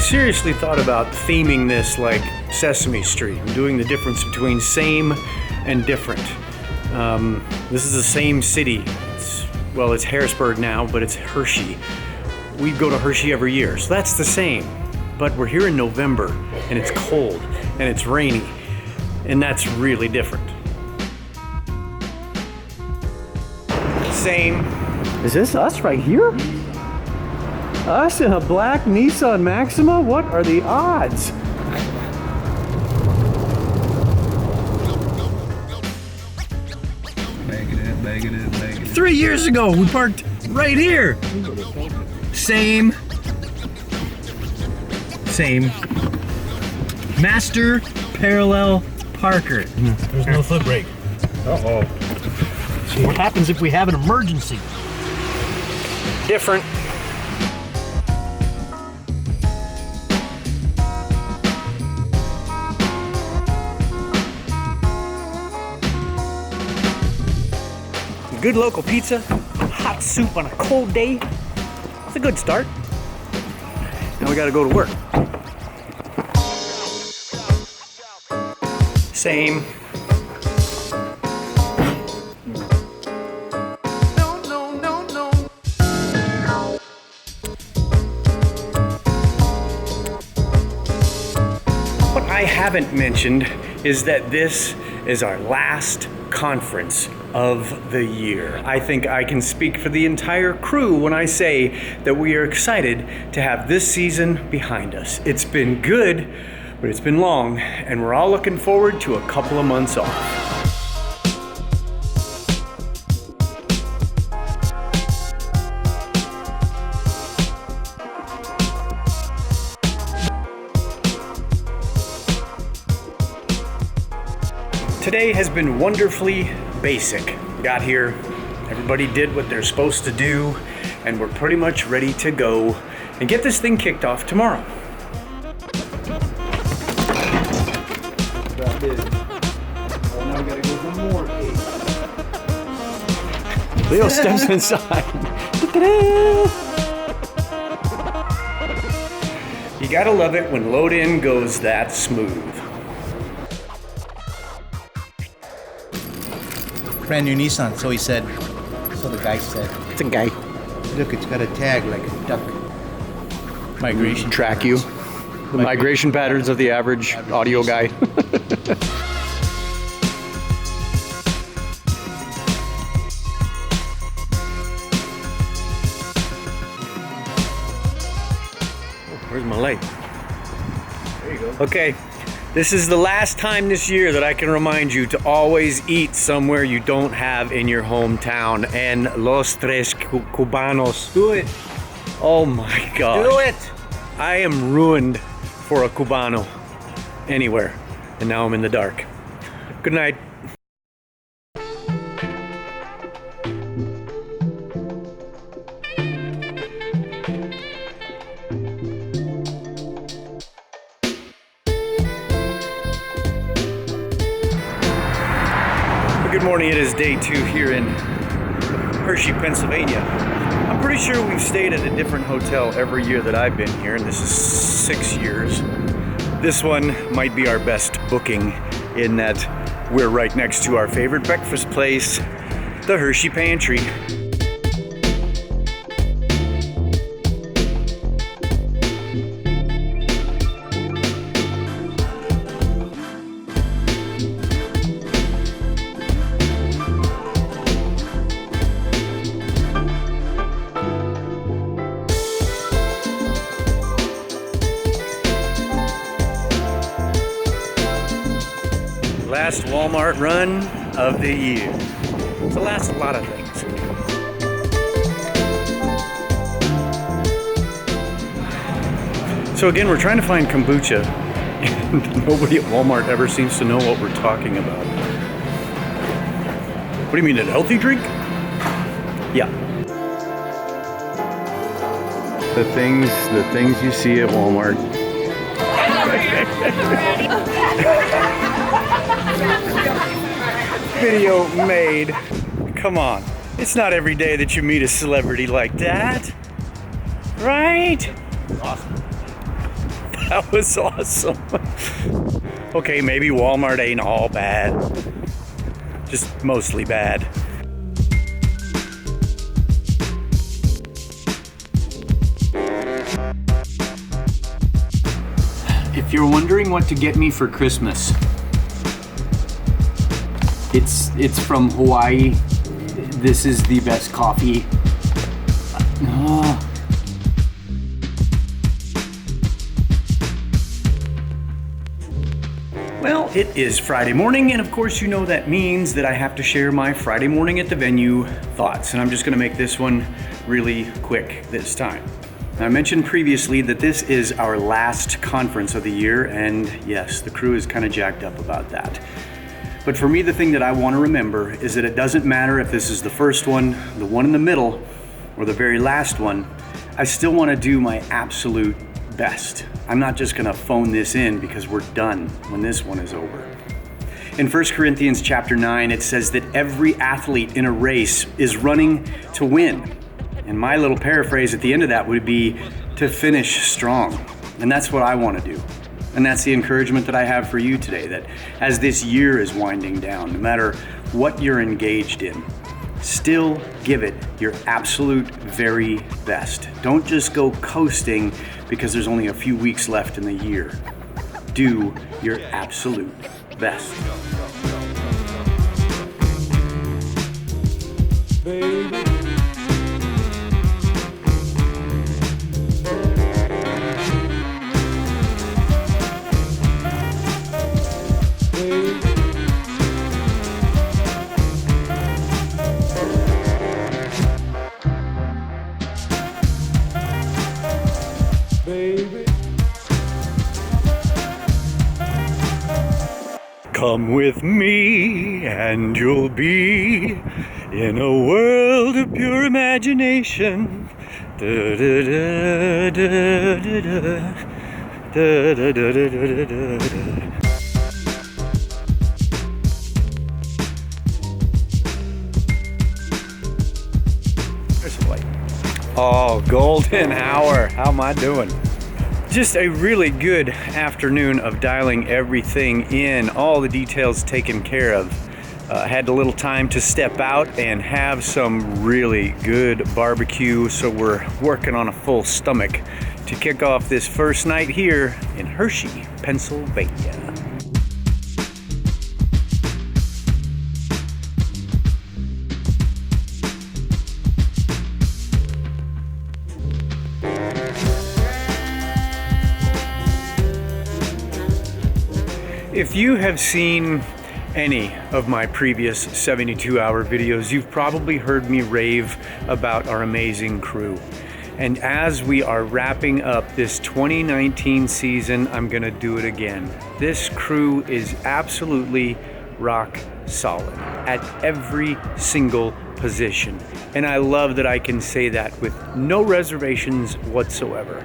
seriously thought about theming this like Sesame Street and doing the difference between same and different. This is the same city. It's Harrisburg now, but it's Hershey. We go to Hershey every year, so that's the same. But we're here in November, and it's cold, and it's rainy, and that's really different. Same. Is this us right here? Us in a black Nissan Maxima? What are the odds? Bag it in. 3 years ago, we parked right here. Same. Master parallel parker. There's no foot brake. Uh-oh. What happens if we have an emergency? Different. Good local pizza, hot soup on a cold day. It's a good start. Now we gotta go to work. Same. What I haven't mentioned is that this is our last conference of the year. I think I can speak for the entire crew when I say that we are excited to have this season behind us. It's been good, but it's been long, and we're all looking forward to a couple of months off. Today has been wonderfully basic. Got here, everybody did what they're supposed to do, and we're pretty much ready to go and get this thing kicked off tomorrow. Leo steps inside. You gotta love it when load in goes that smooth. Brand new Nissan, so he said. So the guy said. It's a guy. Look, it's got a tag like a duck. Migration. Track you. The migration patterns of the average audio guy. Where's my light? There you go. Okay. This is the last time this year that I can remind you to always eat somewhere you don't have in your hometown. And Los Tres Cubanos. Do it. Oh my God. Do it. I am ruined for a Cubano anywhere. And now I'm in the dark. Good night. Good morning, it is day 2 here in Hershey, Pennsylvania. I'm pretty sure we've stayed at a different hotel every year that I've been here, and this is 6 years. This one might be our best booking in that we're right next to our favorite breakfast place, the Hershey Pantry. Last Walmart run of the year. It's the last of a lot of things. So again, we're trying to find kombucha, and nobody at Walmart ever seems to know what we're talking about. What do you mean, a healthy drink? Yeah. The things you see at Walmart. Video made. Come on. It's not every day that you meet a celebrity like that. Right? Awesome. That was awesome. Okay, maybe Walmart ain't all bad. Just mostly bad. If you're wondering what to get me for Christmas, it's from Hawaii. This is the best coffee. Well, it is Friday morning, and of course you know that means that I have to share my Friday morning at the venue thoughts, and I'm just gonna make this one really quick this time. Now, I mentioned previously that this is our last conference of the year, and yes, the crew is kind of jacked up about that. But for me, the thing that I want to remember is that it doesn't matter if this is the first one, the one in the middle, or the very last one. I still want to do my absolute best. I'm not just going to phone this in because we're done when this one is over. In 1 Corinthians chapter 9, it says that every athlete in a race is running to win. And my little paraphrase at the end of that would be to finish strong. And that's what I want to do. And that's the encouragement that I have for you today, that as this year is winding down, no matter what you're engaged in, still give it your absolute very best. Don't just go coasting because there's only a few weeks left in the year. Do your absolute best. Baby. Come with me and you'll be in a world of pure imagination. Da, da, da, da, da, da, da, da, da, da, da. There's a light. Oh, golden hour. How am I doing? Just a really good afternoon of dialing everything in, all the details taken care of. Had a little time to step out and have some really good barbecue, so we're working on a full stomach to kick off this first night here in Hershey, Pennsylvania. If you have seen any of my previous 72-hour videos, you've probably heard me rave about our amazing crew. And as we are wrapping up this 2019 season, I'm gonna do it again. This crew is absolutely rock solid at every single position. And I love that I can say that with no reservations whatsoever.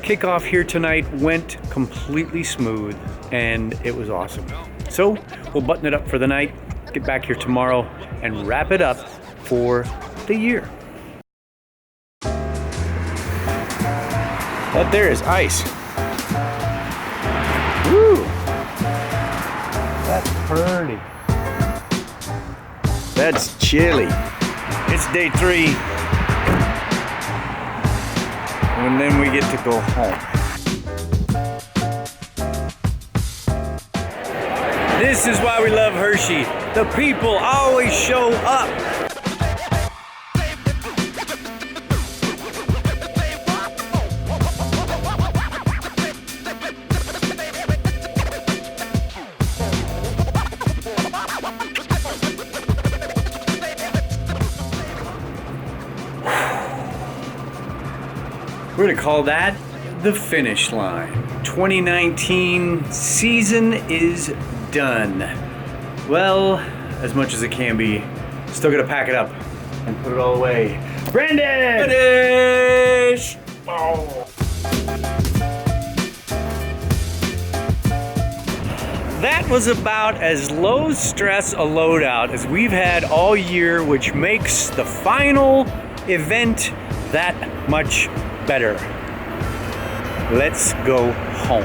Kickoff here tonight went completely smooth, and it was awesome. So we'll button it up for the night, get back here tomorrow, and wrap it up for the year. That there is ice. Woo! That's pretty. That's chilly. It's day 3. And then we get to go home. This is why we love Hershey. The people always show up. We're gonna call that the finish line. 2019 season is done. Well, as much as it can be. Still gonna pack it up and put it all away. Brandon! Finish! Oh. That was about as low stress a loadout as we've had all year, which makes the final event that much better. let's go home.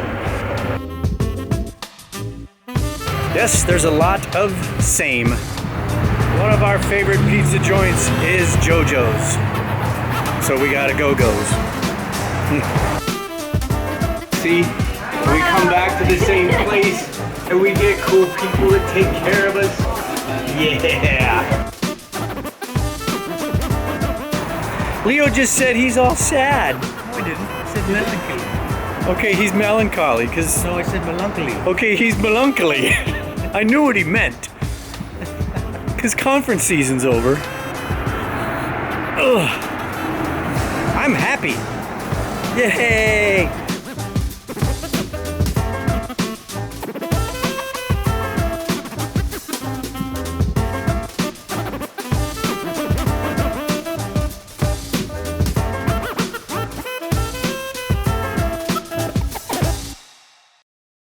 Yes, there's a lot of same. One of our favorite pizza joints is JoJo's. So we gotta go-go's. See, we come back to the same place and we get cool people that take care of us. Yeah. Leo just said he's all sad. No, I didn't. I said melancholy. Okay, he's melancholy, cause... No, I said melancholy. Okay, he's melancholy. I knew what he meant. Cause conference season's over. Ugh. I'm happy. Yay!